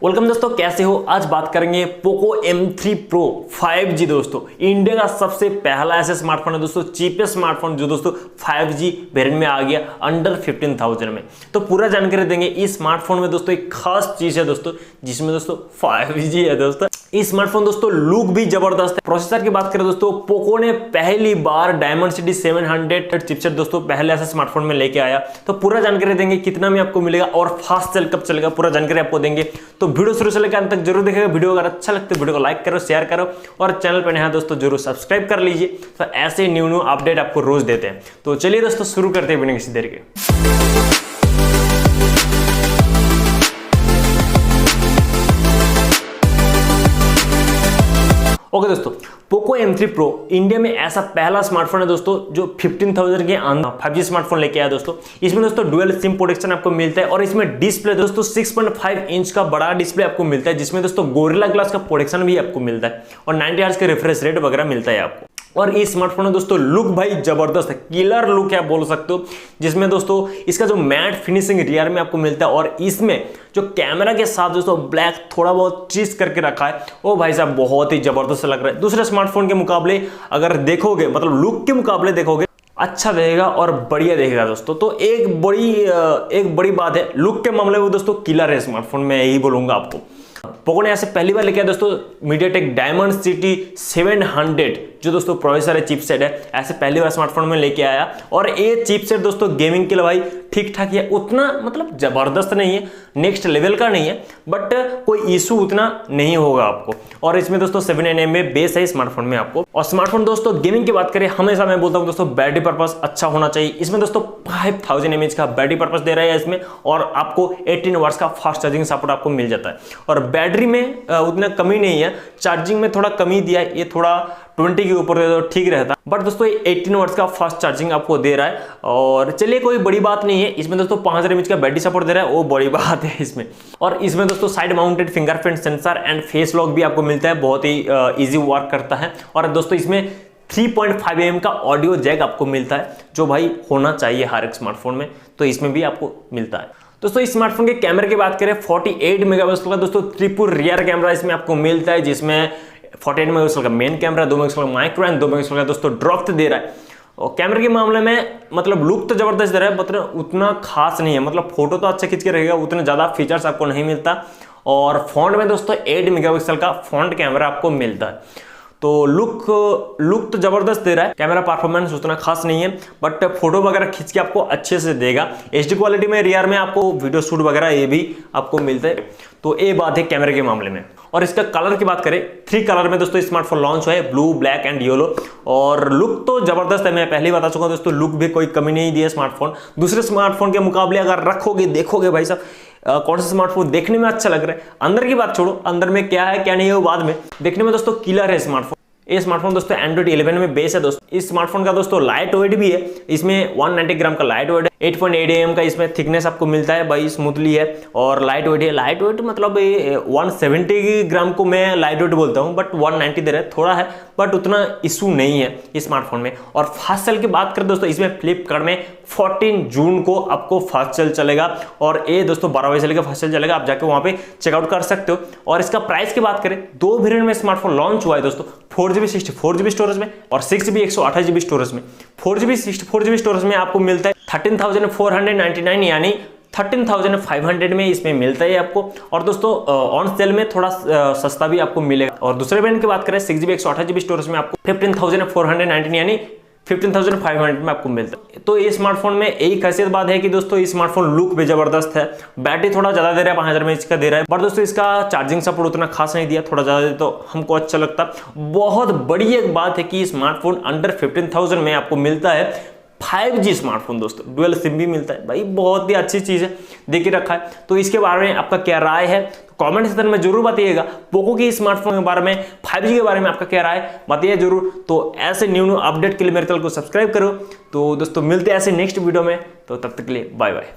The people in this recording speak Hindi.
वेलकम दोस्तों, कैसे हो। आज बात करेंगे पोको M3 Pro 5G। दोस्तों इंडिया का सबसे पहला ऐसा स्मार्टफोन है दोस्तों, चीपेस्ट स्मार्टफोन जो दोस्तों 5G वेरिएंट में आ गया अंडर 15,000 में। तो पूरा जानकारी देंगे इस स्मार्टफोन में। दोस्तों एक खास चीज है दोस्तों, जिसमें दोस्तों 5G है। दोस्तों इस स्मार्टफोन दोस्तों लुक भी जबरदस्त है। प्रोसेसर की बात करें दोस्तों, पोको ने पहली बार डायमेंसिटी 700 चिपसेट दोस्तों पहले ऐसा स्मार्टफोन में लेके आया। तो पूरा जानकारी देंगे कितना में आपको मिलेगा और फास्ट चल कब चलेगा, पूरा जानकारी आपको देंगे। तो वीडियो शुरू से लेकर अंत तक जरूर देखिएगा। वीडियो अगर अच्छा लगता है वीडियो को लाइक करो, शेयर करो और चैनल पर नया दोस्तों जरूर सब्सक्राइब कर लीजिए। तो ऐसे न्यू अपडेट आपको रोज देते हैं। तो चलिए दोस्तों शुरू करते हैं बिना किसी देर के। ओके दोस्तों, पोको M3 Pro इंडिया में ऐसा पहला स्मार्टफोन है दोस्तों जो 15,000 के अंदर 5G स्मार्टफोन लेके आया। दोस्तों इसमें दोस्तों डुअल सिम प्रोटेक्शन आपको मिलता है और इसमें डिस्प्ले दोस्तों 6.5 इंच का बड़ा डिस्प्ले आपको मिलता है, जिसमें दोस्तों गोरिल्ला ग्लास का प्रोटेक्शन भी आपको मिलता है और 90 हर्ट्ज का रिफ्रेश रेट वगैरह मिलता है आपको। और इस स्मार्टफोन में दोस्तों लुक भाई जबरदस्त है, किलर लुक है बोल सकते हो, जिसमें दोस्तों इसका जो मैट फिनिशिंग रियर में आपको मिलता है और इसमें जो कैमरा के साथ दोस्तों ब्लैक थोड़ा बहुत चीज करके रखा है, वो भाई साहब बहुत ही जबरदस्त लग रहा है। दूसरे स्मार्टफोन के मुकाबले अगर देखोगे, मतलब लुक के मुकाबले देखोगे, अच्छा देगा और बढ़िया देगा दोस्तों। तो एक बड़ी बात है लुक के मामले में दोस्तों, किलर है स्मार्टफोन, मैं यही बोलूंगा आपको। पोको ने ऐसे पहली बार लेके आया दोस्तों मीडियाटेक डायमेंसिटी 700 जो दोस्तों प्रोसेसर है, चिपसेट है, ऐसे पहली बार स्मार्टफोन में लेके आया। और ये चिपसेट दोस्तों गेमिंग के लिए भाई ठीक ठाक है, उतना मतलब जबरदस्त नहीं है, नेक्स्ट लेवल का नहीं है, बट कोई इशू उतना नहीं होगा आपको। और इसमें दोस्तों 7nm में बेस है स्मार्टफोन में आपको। और स्मार्टफोन दोस्तों गेमिंग की बात करें, हमेशा मैं बोलता हूँ दोस्तों बैटरी पर्पस अच्छा होना चाहिए। इसमें दोस्तों 5000 mAh का बैटरी पर्पस दे रहा है इसमें, और आपको 18 वॉट्स का फास्ट चार्जिंग सपोर्ट आपको मिल जाता है। और बैटरी में उतना कमी नहीं है, चार्जिंग में थोड़ा कमी दिया है, ये थोड़ा 20 के ऊपर तो ठीक रहता, बट दोस्तों 18 वॉट्स का फास्ट चार्जिंग आपको दे रहा है। और चलिए कोई बड़ी बात नहीं है, इसमें दोस्तों 5000 mAh का बैटरी सपोर्ट दे रहा है, वो बड़ी बात है इसमें। और इसमें दोस्तों side mounted fingerprint sensor and face lock भी आपको मिलता है, बहुत ही इजी वर्क करता है। और दोस्तों इसमें 3.5 mm का ऑडियो जैक आपको मिलता है, जो भाई होना चाहिए हर एक स्मार्टफोन में, तो इसमें भी आपको मिलता है। दोस्तों इस स्मार्टफोन के कैमरे की बात करें, 48 मेगापिक्सल का दोस्तों ट्रिपल रियर कैमरा इसमें आपको मिलता है, जिसमें 48 मेगापिक्सल का मेन कैमरा, 2 मेगापिक्सल का माइक्रो एंड 2 मेगापिक्सल का दोस्तों ड्रॉप दे रहा है। और कैमरे के मामले में मतलब लुक तो जबरदस्त दे रहा है, मतलब उतना खास नहीं है, मतलब फोटो तो अच्छा खींच के रहेगा, उतना ज्यादा फीचर्स आपको नहीं मिलता। और फ्रंट में दोस्तों 8 मेगापिक्सल का फ्रंट कैमरा आपको मिलता है। तो लुक तो जबरदस्त दे रहा है, कैमरा परफॉर्मेंस उतना खास नहीं है, बट फोटो वगैरह खींच के आपको अच्छे से देगा। HD क्वालिटी में रियर में आपको वीडियो शूट वगैरह ये भी आपको मिलता है। तो ये बात है कैमरे के मामले में। और इसका कलर की बात करें, 3 कलर में दोस्तों स्मार्टफोन लॉन्च हुआ है, ब्लू, ब्लैक एंड येलो। और लुक तो जबरदस्त है, मैं पहले ही बता चुका हूं दोस्तों, लुक भी कोई कमी नहीं दी है स्मार्टफोन। दूसरे स्मार्टफोन के मुकाबले अगर रखोगे, देखोगे भाई साहब कौन सा स्मार्टफोन देखने में अच्छा लग रहा है। अंदर की बात छोड़ो, अंदर में क्या है क्या नहीं है वो बाद में, देखने में दोस्तों किलर है स्मार्टफोन। ये स्मार्टफोन दोस्तों एंड्रॉइड 11 में बेस है दोस्तों। इस स्मार्टफोन का दोस्तों लाइट वेट भी है, इसमें 190 ग्राम का लाइट वेट है, 8.8 mm का इसमें थिकनेस आपको मिलता है, भाई स्मूथली है। और लाइट वेट है, लाइट वेट मतलब 170 ग्राम को मैं लाइट वेट बोलता हूँ, बट 190 दे रहा है, थोड़ा है बट उतना इशू नहीं है इस स्मार्टफोन में। और फास्ट सेल की बात करें दोस्तों, इसमें फ्लिपकार्ट में 14 जून को आपको फास्ट सेल चलेगा, और ये दोस्तों 12 बजे से लेकर फास्ट सेल चलेगा, आप जाके वहां पे चेकआउट कर सकते हो। और इसका प्राइस की बात करें, 2 वेरिएंट में स्मार्टफोन लॉन्च हुआ है दोस्तों, 4GB 64GB स्टोरेज में और 6GB 128GB स्टोरेज में। 4GB 64GB स्टोरेज में आपको मिलता है 13,499 यानी 13,500 में इसमें मिलता है आपको। और दोस्तों ऑन सेल में थोड़ा सस्ता भी आपको मिलेगा। और दूसरे ब्रांड की बात करें, 6GB 128GB स्टोरेज में आपको 15,499 यानी 15,500 में आपको मिलता है। तो ये स्मार्टफोन में यही खासियत बात है कि दोस्तों ये स्मार्टफोन लुक भी जबरदस्त है, बैटरी थोड़ा ज्यादा दे रहा है, 5000 mAh का दे रहा है, पर दोस्तों इसका चार्जिंग सपोर्ट उतना खास नहीं दिया, थोड़ा ज्यादा दे तो हमको अच्छा लगता। बहुत बड़ी एक बात है कि स्मार्टफोन अंडर 15,000 में आपको मिलता है 5G स्मार्टफोन दोस्तों, डुअल सिम भी मिलता है, भाई बहुत ही अच्छी चीज है, देख के रखा है। तो इसके बारे में आपका क्या राय है, कमेंट सेक्शन में जरूर बताइएगा। पोको की स्मार्टफोन के बारे में, 5G के बारे में आपका क्या राय है बताइए जरूर। तो ऐसे न्यू अपडेट के लिए मेरे चैनल को सब्सक्राइब करो। तो दोस्तों मिलते हैं ऐसे नेक्स्ट वीडियो में, तो तब तक के लिए बाय बाय।